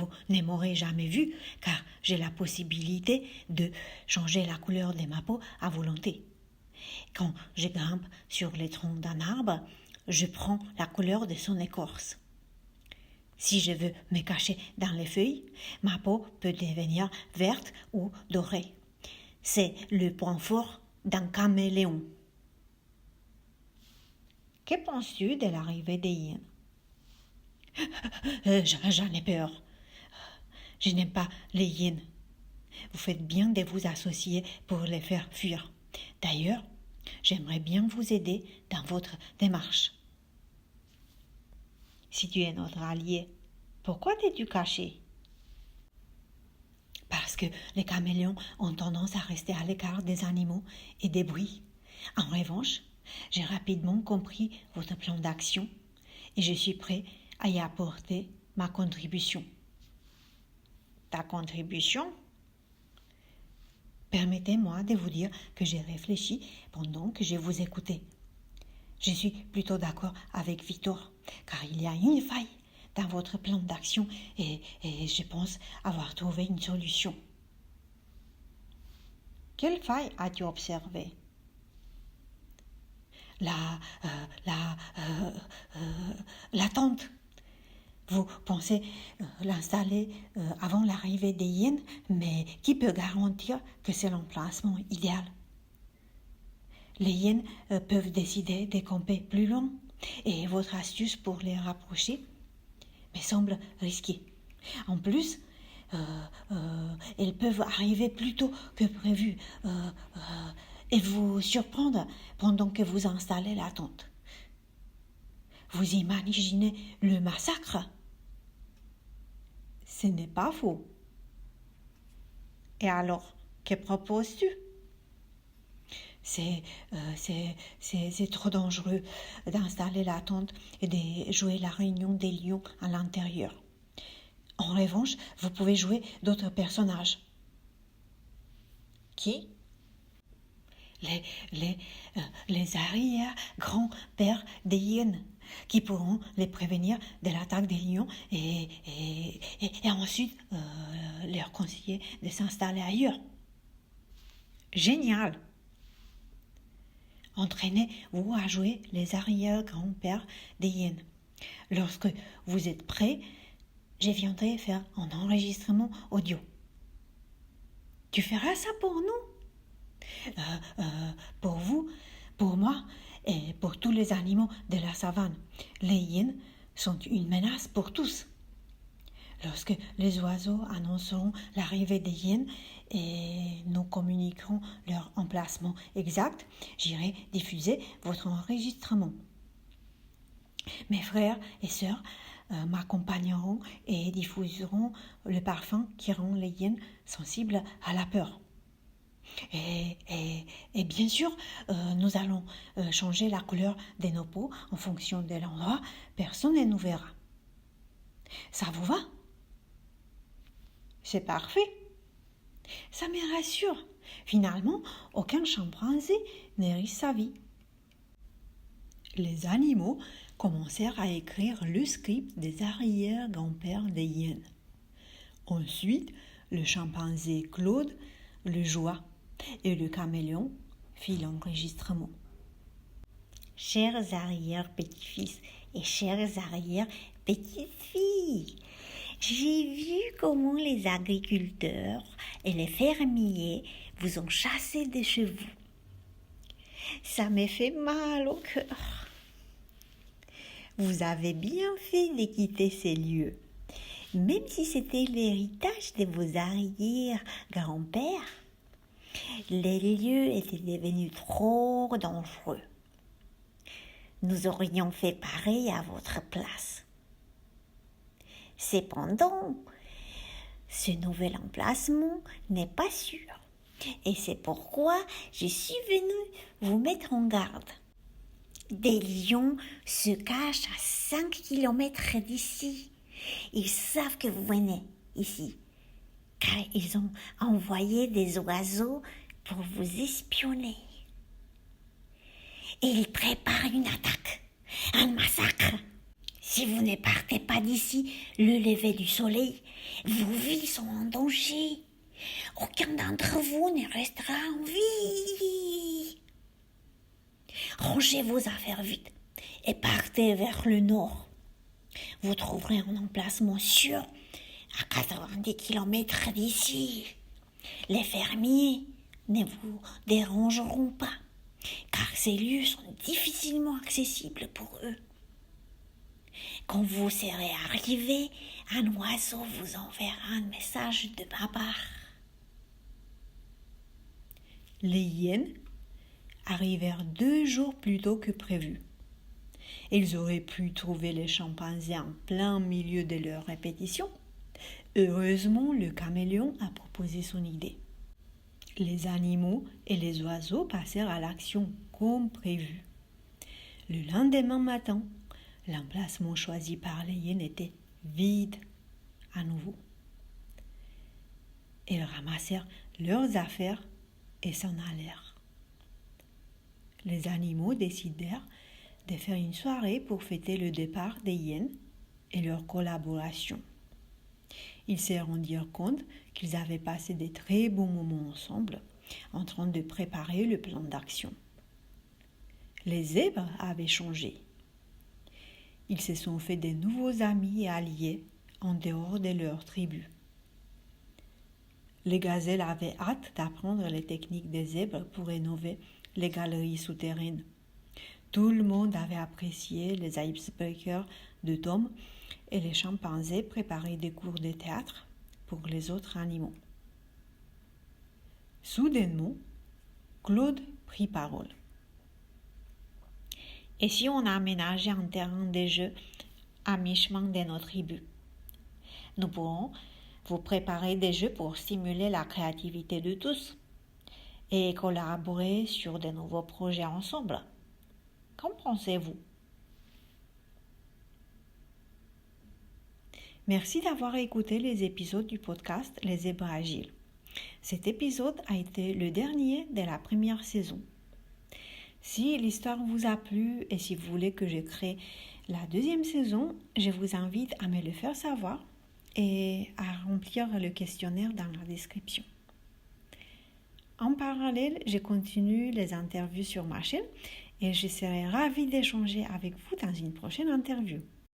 vous ne m'aurez jamais vu, car j'ai la possibilité de changer la couleur de ma peau à volonté. Quand je grimpe sur les troncs d'un arbre, je prends la couleur de son écorce. Si je veux me cacher dans les feuilles, ma peau peut devenir verte ou dorée. C'est le point fort d'un caméléon. Que penses-tu de l'arrivée des hyènes? J'en ai peur. Je n'aime pas les hyènes. Vous faites bien de vous associer pour les faire fuir. D'ailleurs, j'aimerais bien vous aider dans votre démarche. Si tu es notre allié, pourquoi t'es-tu caché? Parce que les caméléons ont tendance à rester à l'écart des animaux et des bruits. En revanche, j'ai rapidement compris votre plan d'action et je suis prêt à y apporter ma contribution. Ta contribution? Permettez-moi de vous dire que j'ai réfléchi pendant que je vous écoutais. Je suis plutôt d'accord avec Victor, car il y a une faille dans votre plan d'action et je pense avoir trouvé une solution. Quelle faille as-tu observée? La tente. Vous pensez l'installer avant l'arrivée des hyènes, mais qui peut garantir que c'est l'emplacement idéal? Les hyènes peuvent décider de camper plus loin et votre astuce pour les rapprocher me semble risquée. En plus, elles peuvent arriver plus tôt que prévu et vous surprendre pendant que vous installez la tente. Vous imaginez le massacre? Ce n'est pas faux. Et alors, que proposes-tu? C'est trop dangereux d'installer la tente et de jouer la réunion des lions à l'intérieur. En revanche, vous pouvez jouer d'autres personnages. Qui? Les arrière-grands-pères des hyènes, qui pourront les prévenir de l'attaque des lions et ensuite leur conseiller de s'installer ailleurs. Génial! Entraînez-vous à jouer les arrière-grands-pères des hyènes. Lorsque vous êtes prêts, je viendrai faire un enregistrement audio. Tu feras ça pour nous? Pour vous, pour moi et pour tous les animaux de la savane. Les hyènes sont une menace pour tous. Lorsque les oiseaux annonceront l'arrivée des hyènes et nous communiquerons leur emplacement exact, j'irai diffuser votre enregistrement. Mes frères et sœurs m'accompagneront et diffuseront le parfum qui rend les hyènes sensibles à la peur. Et bien sûr, nous allons changer la couleur de nos peaux en fonction de l'endroit. Personne ne nous verra. Ça vous va? C'est parfait. Ça me rassure. Finalement, aucun chimpanzé ne risque sa vie. Les animaux commencèrent à écrire le script des arrière-grands-pères des hyènes. Ensuite, le chimpanzé Claude le joua et le caméléon fit l'enregistrement. Chers arrière-petits-fils et chères arrière-petites-filles, j'ai vu comment les agriculteurs et les fermiers vous ont chassé de chez vous. Ça me fait mal au cœur. Vous avez bien fait de quitter ces lieux, même si c'était l'héritage de vos arrière-grands-pères. Les lieux étaient devenus trop dangereux. Nous aurions fait pareil à votre place. Cependant, ce nouvel emplacement n'est pas sûr. Et c'est pourquoi je suis venue vous mettre en garde. Des lions se cachent à 5 kilomètres d'ici. Ils savent que vous venez ici, car ils ont envoyé des oiseaux pour vous espionner. Et ils préparent une attaque, un massacre. Si vous ne partez pas d'ici, le lever du soleil, vos vies sont en danger. Aucun d'entre vous ne restera en vie. Rangez vos affaires vite et partez vers le nord. Vous trouverez un emplacement sûr à 90 km d'ici. Les fermiers ne vous dérangeront pas, car ces lieux sont difficilement accessibles pour eux. Quand vous serez arrivé, un oiseau vous enverra un message de ma part. Les hyènes arrivèrent 2 jours plus tôt que prévu. Ils auraient pu trouver les chimpanzés en plein milieu de leur répétition. Heureusement, le caméléon a proposé son idée. Les animaux et les oiseaux passèrent à l'action comme prévu. Le lendemain matin, l'emplacement choisi par les hyènes était vide à nouveau. Ils ramassèrent leurs affaires et s'en allèrent. Les animaux décidèrent de faire une soirée pour fêter le départ des hyènes et leur collaboration. Ils se rendirent compte qu'ils avaient passé de très bons moments ensemble, en train de préparer le plan d'action. Les zèbres avaient changé. Ils se sont fait de nouveaux amis et alliés en dehors de leur tribu. Les gazelles avaient hâte d'apprendre les techniques des zèbres pour rénover les galeries souterraines. Tout le monde avait apprécié les icebreakers de Tom et les chimpanzés préparaient des cours de théâtre pour les autres animaux. Soudainement, Claude prit parole. Et si on aménageait un terrain de jeu à mi-chemin de nos tribus? Nous pourrons vous préparer des jeux pour stimuler la créativité de tous et collaborer sur de nouveaux projets ensemble. Qu'en pensez-vous? Merci d'avoir écouté les épisodes du podcast Les Zèbres Agiles. Cet épisode a été le dernier de la première saison. Si l'histoire vous a plu et si vous voulez que je crée la 2e saison, je vous invite à me le faire savoir et à remplir le questionnaire dans la description. En parallèle, je continue les interviews sur ma chaîne et je serai ravie d'échanger avec vous dans une prochaine interview.